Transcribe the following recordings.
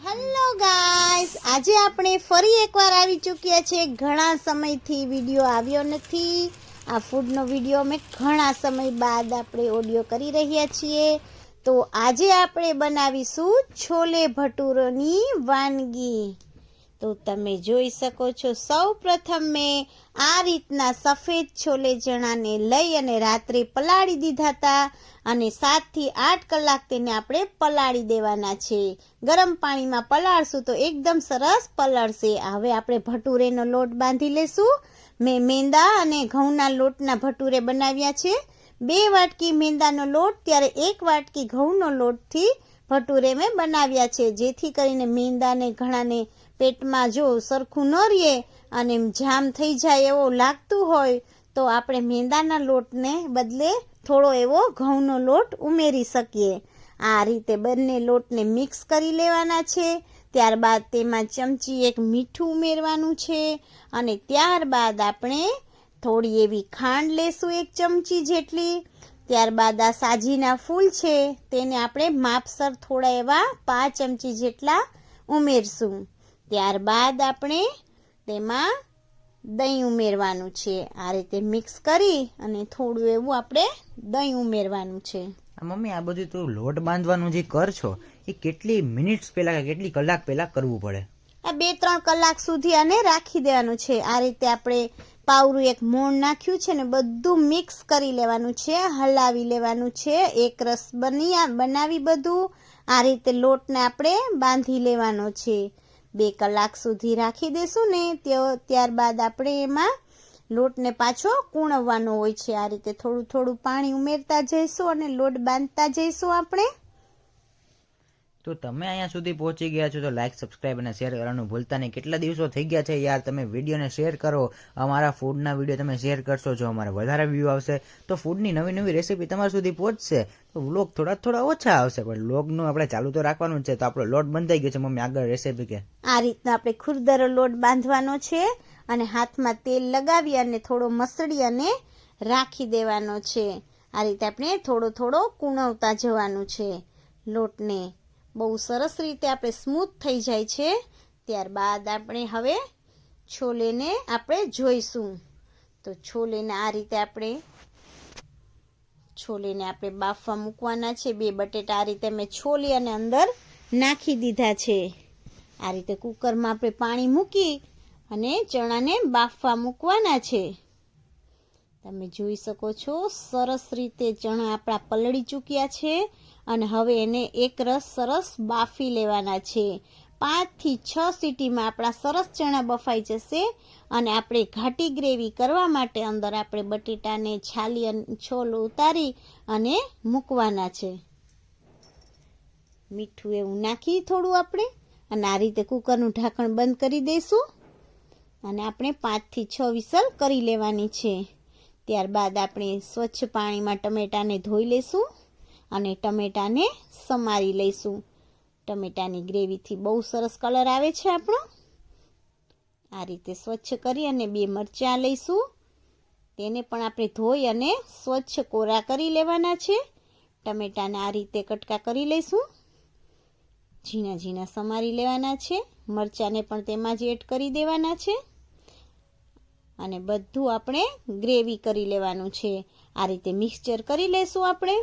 Hello guys, આજે આપણે ફરી એકવાર આવી ચૂક્યા છે. ઘણા સમયથી વિડીયો આવ્યો નથી. આ ફૂડનો વિડીયો અમે ઘણા સમય બાદ આપણે ઓડિયો કરી રહ્યા છીએ. તો આજે આપણે બનાવીશું છોલે ભટૂરોની વાનગી. તો તમે જોઈ શકો છો, સૌ પ્રથમ મેં આ રીતના સફેદ છોલે ચણાને લઈ અને રાત્રે પલાળી દીધા હતા અને 7 થી 8 કલાક તેને આપણે પલાળી દેવાના છે. ગરમ પાણીમાં પલાળશું તો એકદમ સરસ પલળશે. હવે આપણે ભટુરેનો લોટ બાંધી લેશું. મેં મેંદા અને ઘઉંના લોટના ભટુરે બનાવ્યા છે. 2 વાટકી મેંદાનો લોટ ત્યારે 1 વાટકી ઘઉંનો લોટથી ભટુરે મેં બનાવ્યા છે, જેથી કરીને મેંદાને ઘણાને પેટમાં જો સરખું ન રહે અને જામ થઈ જાય એવો લાગતું હોય તો આપણે મેંદાના લોટને બદલે થોડો એવો ઘઉંનો લોટ ઉમેરી શકીએ. આ રીતે બંને લોટને મિક્સ કરી લેવાના છે. ત્યારબાદ તેમાં ચમચી 1 મીઠું ઉમેરવાનું છે અને ત્યારબાદ આપણે થોડી એવી ખાંડ લેશું, 1 ચમચી જેટલી. ત્યારબાદ આ સાજીના ફૂલ છે તેને આપણે માપસર થોડા એવા 5 ચમચી જેટલા ઉમેરશું. ત્યારબાદ આપણે તેમાં દહીં ઉમેરવાનું છે. આ રીતે મિક્સ કરી અને થોડું એવું આપણે દહીં ઉમેરવાનું છે. મમ્મી, આ બધું તું લોટ બાંધવાનું જે કર છો એ કેટલી મિનિટ્સ પહેલા કે કેટલી કલાક પહેલા કરવું પડે? આ 2-3 કલાક સુધી આને રાખી દેવાનું છે. આ રીતે આપણે પાવરું એક મોણ નાખ્યું છે ને બધું મિક્સ કરી લેવાનું છે, હલાવી લેવાનું છે, એક રસ બનાવી બધું આ રીતે લોટને આપણે બાંધી લેવાનો છે. 2 કલાક સુધી રાખી દેશું ને ત્યારબાદ આપણે એમાં લોટને પાછો કૂણવવાનો હોય છે. આ રીતે થોડું થોડું પાણી ઉમેરતા જઈશું અને લોટ બાંધતા જઈશું આપણે. તો તમે અહીંયા સુધી પહોંચી ગયા છો તો લાઈક, સબસ્ક્રાઇબ અને શેર કરવાનું ભૂલતા નહીં. કેટલા દિવસો થઈ ગયા છે યાર, તમે વિડીયોને શેર કરો. અમારા ફૂડના વિડીયો તમે શેર કરશો, જો અમારે વધારે વ્યૂ આવશે તો ફૂડની નવી નવી રેસીપી તમારા સુધી પહોંચશે. તો વ્લોગ થોડા ઓછા આવશે, પણ વ્લોગનું આપણે ચાલુ તો રાખવાનું છે. તો આપણો લોટ બંધાઈ ગયો છે. મમ્મી, આગળ રેસીપી કે? આ રીતના આપણે ખુરદરો લોટ બાંધવાનો છે અને હાથમાં તેલ લગાવી અને થોડો મસળી અને રાખી દેવાનો છે. આ રીતે આપણે થોડો કૂણવતા જવાનું છે લોટને. બહુ સરસ રીતે આપણે સ્મૂથ થઈ જાય છે. ત્યારબાદ આપણે હવે છોલેને આપણે જોઈશું. તો છોલેને આ રીતે આપણે બાફવા મૂકવાના છે. 2 બટેટા આ રીતે મેં છોલી અને અંદર નાખી દીધા છે. આ રીતે કુકરમાં આપણે પાણી મૂકી અને ચણાને બાફવા મૂકવાના છે. તમે જોઈ શકો છો, સરસ રીતે ચણા આપણા પલળી ચૂક્યા છે અને હવે એને એક રસ સરસ બાફી લેવાના છે. 5 થી 6 સીટીમાં આપણા સરસ ચણા બફાઈ જશે અને આપણે ઘાટી ગ્રેવી કરવા માટે અંદર આપણે બટેટાને છાલી અને છોલ ઉતારી અને મૂકવાના છે. મીઠું એવું નાખી થોડું આપણે અને આ રીતે કુકરનું ઢાંકણ બંધ કરી દઈશું અને આપણે 5 થી 6 વિસલ કરી લેવાની છે. ત્યારબાદ આપણે સ્વચ્છ પાણીમાં ટમેટાને ધોઈ લઈશું અને ટમેટાને સમારી લઈશું. ટમેટાની ગ્રેવીથી બહુ સરસ કલર આવે છે આપણો. આ રીતે સ્વચ્છ કરી અને 2 મરચાં લઈશું. તેને પણ આપણે ધોઈ અને સ્વચ્છ કોરા કરી લેવાના છે. ટમેટાને આ રીતે કટકા કરી લઈશું. ઝીણા ઝીણા સમારી લેવાના છે. મરચાંને પણ તેમાં જ એડ કરી દેવાના છે અને બધું આપણે ગ્રેવી કરી લેવાનું છે. આ રીતે મિક્સચર કરી લેશું આપણે.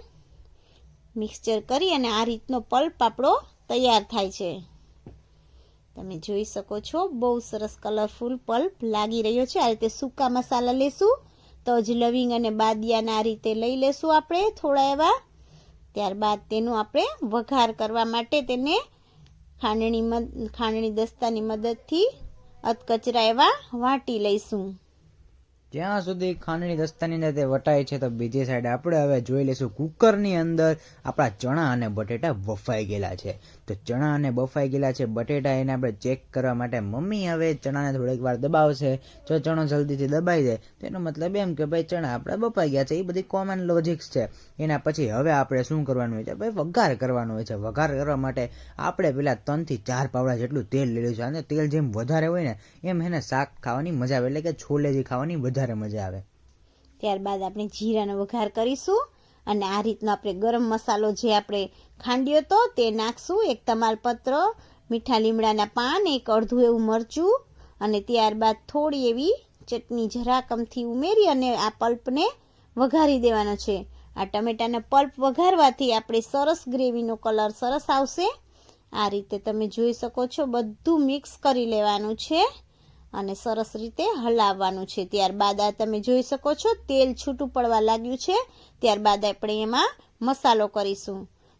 મિક્સચર કરી અને આ રીતનો પલ્પ આપણો તૈયાર થાય છે. તમે જોઈ શકો છો, બહુ સરસ કલરફુલ પલ્પ લાગી રહ્યો છે. આ રીતે સૂકા મસાલા લેશું. તજ, લવિંગ અને બાદિયાને આ રીતે લઈ લેશું આપણે થોડા એવા. ત્યારબાદ તેનું આપણે વઘાર કરવા માટે તેને ખાંડણી દસ્તાની મદદથી અધકચરા એવા વાટી લઈશું. જ્યાં સુધી ખાંડણી દસ્તાની અંદર તે વટાય છે તો બીજી સાઈડ આપણે હવે જોઈ લઈશું કુકરની અંદર આપણા ચણા અને બટેટા બફાઈ ગયેલા છે. તો ચણા અને બફાઈ ગયેલા છે બટેટા, એને આપણે ચેક કરવા માટે મમ્મી હવે ચણાને થોડીક વાર દબાવશે. જો ચણો જલ્દીથી દબાઈ જાય તો એનો મતલબ એમ કે ભાઈ ચણા આપણા બફાઈ ગયા છે. એ બધી કોમન લોજિક્સ છે. એના પછી હવે આપણે શું કરવાનું હોય છે? ભાઈ વઘાર કરવાનો હોય છે. વઘાર કરવા માટે આપણે પેલા 3 થી 4 પાવડા જેટલું તેલ લઈ લઈશું. અને તેલ જેમ વધારે હોય ને એમ એને શાક ખાવાની મજા આવે, એટલે કે છોલે જે ખાવાની વધારે મજા આવે. ત્યારબાદ આપણે જીરાનો વઘાર કરીશું અને આ રીતનો આપણે ગરમ મસાલો જે આપણે ખાંડ્યો તો તે નાખશું. 1 તમાલપત્ર, મીઠા લીમડાના પાન, એક અડધું એવું મરચું અને ત્યારબાદ થોડી એવી ચટણી જરા કમથી ઉમેરી અને આ પલ્પને વઘારી દેવાનો છે. આ ટમેટાના પલ્પ વઘારવાથી આપણે સરસ ગ્રેવીનો કલર સરસ આવશે. આ રીતે તમે જોઈ શકો છો બધું મિક્સ કરી લેવાનું છે અને સરસ રીતે હલાવવાનું છે. ત્યારબાદ આ તમે જોઈ શકો છો તેલ છૂટું પડવા લાગ્યું છે. ત્યારબાદ આપણે એમાં મસાલો કરીશું.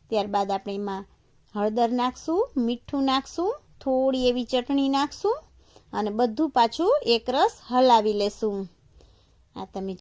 ત્યારબાદ આપણે એમાં હળદર નાખશું, મીઠું નાખશું, થોડી એવી ચટણી નાખશું અને બધું પાછું એકરસ હલાવી લેશું. આ તમે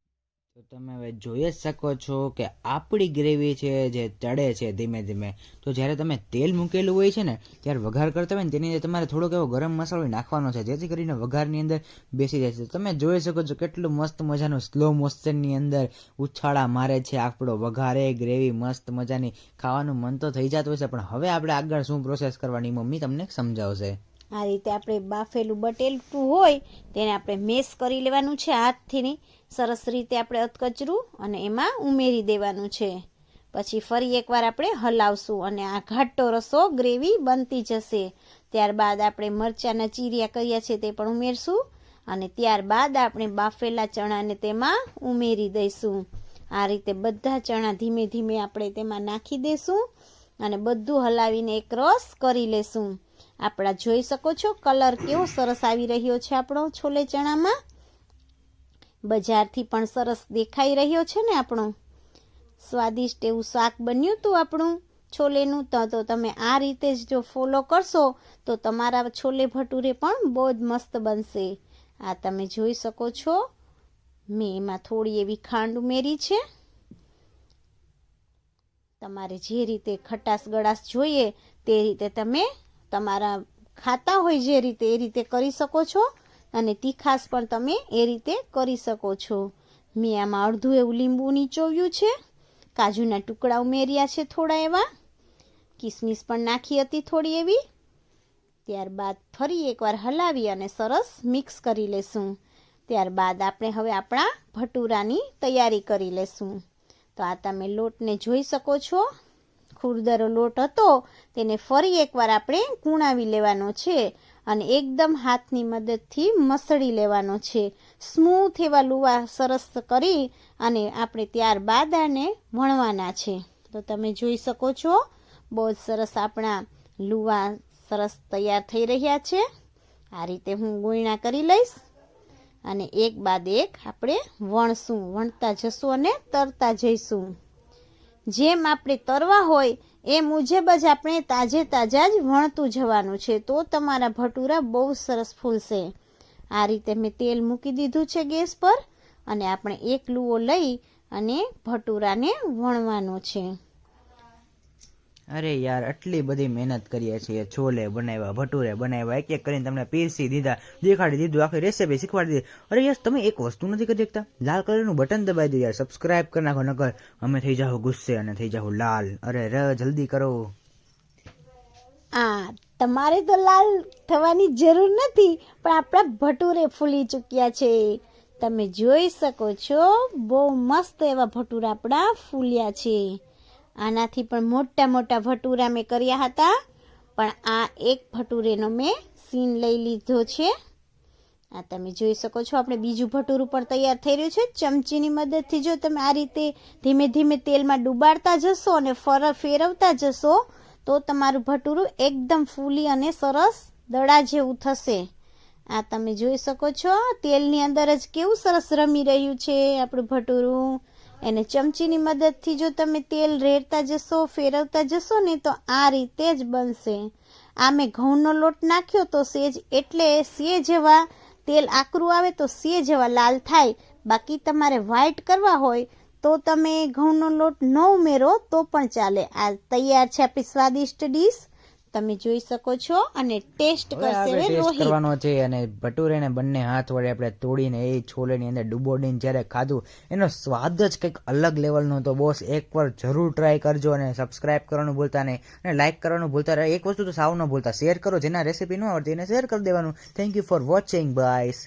હવે જોઈ જ શકો છો કે આપણી ગ્રેવી છે જે ચડે છે ધીમે ધીમે. તો જ્યારે તમે તેલ મૂકેલું હોય છે ને ત્યારે વઘાર કરતા હોય ને તેની અંદર તમારે થોડોક એવો ગરમ મસાલો નાખવાનો છે, જેથી કરીને વઘારની અંદર બેસી જાય છે. તમે જોઈ શકો છો કેટલું મસ્ત મજાનું સ્લો મોશનની અંદર ઉછાળા મારે છે આપણો વઘારે ગ્રેવી. મસ્ત મજાની ખાવાનું મન તો થઈ જતું હોય છે. પણ હવે આપણે આગળ શું પ્રોસેસ કરવાની મમ્મી તમને સમજાવશે. આ રીતે આપણે બાફેલું બટેલું હોય તેને આપણે મેશ કરી લેવાનું છે હાથથી. સરસ રીતે આપણે અધકચરું અને એમાં ઉમેરી દેવાનું છે. પછી ફરી એકવાર આપણે હલાવશું અને આ ઘાટો રસો ગ્રેવી બનતી જશે. ત્યારબાદ આપણે મરચાંના ચીરિયા કર્યા છે તે પણ ઉમેરશું અને ત્યારબાદ આપણે બાફેલા ચણાને તેમાં ઉમેરી દઈશું. આ રીતે બધા ચણા ધીમે ધીમે આપણે તેમાં નાખી દઈશું અને બધું હલાવીને એક રસ કરી લેશું. આપણા જોઈ શકો છો કલર કેવો સરસ આવી રહ્યો છે આપણો છોલે ચણામાં. બજારથી પણ સરસ દેખાઈ રહ્યો છે ને આપણો. સ્વાદિષ્ટ એવું શાક બન્યું હતું આપણું છોલેનું. તો તમે આ રીતે જ જો ફોલો કરશો તો તમારા છોલે ભટુરે પણ બહુ જ મસ્ત બનશે. આ તમે જોઈ શકો છો મેં એમાં થોડી એવી ખાંડ ઉમેરી છે. તમારે જે રીતે ખટાશ ગળાશ જોઈએ તે રીતે તમે તમારા ખાતા હોય જે રીતે એ રીતે કરી શકો છો અને તીખાશ પણ તમે એ રીતે કરી શકો છો. મેં આમાં અડધું એવું લીંબુ નીચોવ્યું છે, કાજુના ટુકડા ઉમેર્યા છે થોડા એવા, કિસમિસ પણ નાખી હતી થોડી એવી. ત્યારબાદ ફરી એકવાર હલાવી અને સરસ મિક્સ કરી લેશું. ત્યારબાદ આપણે હવે આપણા ભટુરાની તૈયારી કરી લેશું. તો આ તમે લોટને જોઈ શકો છો. ખુરદરો લોટ હતો તેને ફરી એકવાર આપણે કૂણાવી લેવાનો છે અને એકદમ હાથની મદદથી મસળી લેવાનો છે. સ્મૂથ એવા લુવા સરસ કરી અને આપણે ત્યારબાદ આને વણવાના છે. તો તમે જોઈ શકો છો બહુ જ સરસ આપણા લુવા સરસ તૈયાર થઈ રહ્યા છે. આ રીતે હું ગોયણા કરી લઈશ અને એક બાદ એક આપણે વણશું. વણતા જશું અને તરતા જઈશું. જેમ આપણે તરવા હોય એ મુજબ જ આપણે તાજે તાજા જ વણતું જવાનું છે. તો તમારા ભટુરા બહુ સરસ ફૂલશે. આ રીતે મેં તેલ મૂકી દીધું છે ગેસ પર અને આપણે એક લુઓ લઈ અને ભટુરાને વણવાનો છે. અરે યાર, આટલી બધી મહેનત કરીએ છીએ, છોલે બનાવ્યા, ભટુરે બનાવ્યા, એક એક કરીને તમને પીરસી દીધા, દેખાડી દીધું, આખી રેસીપી શીખવાડી દીધી. અરે યાર, તમે એક વસ્તુ નથી કરી શકતા? લાલ કલરનું બટન દબાવી દો યાર, સબસ્ક્રાઇબ કરી નાખો, નકર અમે થઈ જાવ ગુસ્સે અને થઈ જાવ લાલ. અરે જલ્દી કરો. તમારે તો લાલ થવાની જરૂર નથી, પણ આપણા ભટુરે ફૂલી ચૂક્યા છે. તમે જોઈ શકો છો બહુ મસ્ત એવા ભટુરા આપણા ફૂલ્યા છે. આનાથી પણ મોટા મોટા ભટુરા મેં કર્યા હતા, પણ આ એક ભટુરેનો મેં સીન લઈ લીધો છે. આ તમે જોઈ શકો છો આપણે બીજું ભટુરું પણ તૈયાર થઈ રહ્યું છે. ચમચીની મદદથી જો તમે આ રીતે ધીમે ધીમે તેલમાં ડુબાડતા જશો અને ફેરવતા જશો તો તમારું ભટુરું એકદમ ફૂલી અને સરસ દડા જેવું થશે. આ તમે જોઈ શકો છો તેલની અંદર જ કેવું સરસ રમી રહ્યું છે આપણું ભટુરું. એને ચમચીની મદદથી જો તમે તેલ રેડતા જશો, ફેરવતા જશો ને તો આ રીતે જ બનશે. આ મેં ઘઉંનો લોટ નાખ્યો તો સેજ એટલે સેજ એવા તેલ આકરું આવે તો સેજ એવા લાલ થાય. બાકી તમારે વ્હાઈટ કરવા હોય તો તમે ઘઉંનો લોટ ન ઉમેરો તો પણ ચાલે. આ તૈયાર છે આપણી સ્વાદિષ્ટ ડીશ. તમે જોઈ શકો છો અને ટેસ્ટ કરશે રોહિત કરવાનો છે. અને ભટુરેને બંને હાથ વડે આપણે તોડીને એ છોલેની અંદર ડુબોડીને જ્યારે ખાધું એનો સ્વાદ જ કંઈક અલગ લેવલનો. તો બોસ એકવાર જરૂર ટ્રાય કરજો અને સબસ્ક્રાઇબ કરવાનું ભૂલતા નહીં અને લાઇક કરવાનું ભૂલતા નહીં. એક વસ્તુ તો સાવ ન ભૂલતા, શેર કરો. જેના રેસીપી ન આવડતી એને શેર કરી દેવાનું. Thank you for watching bias.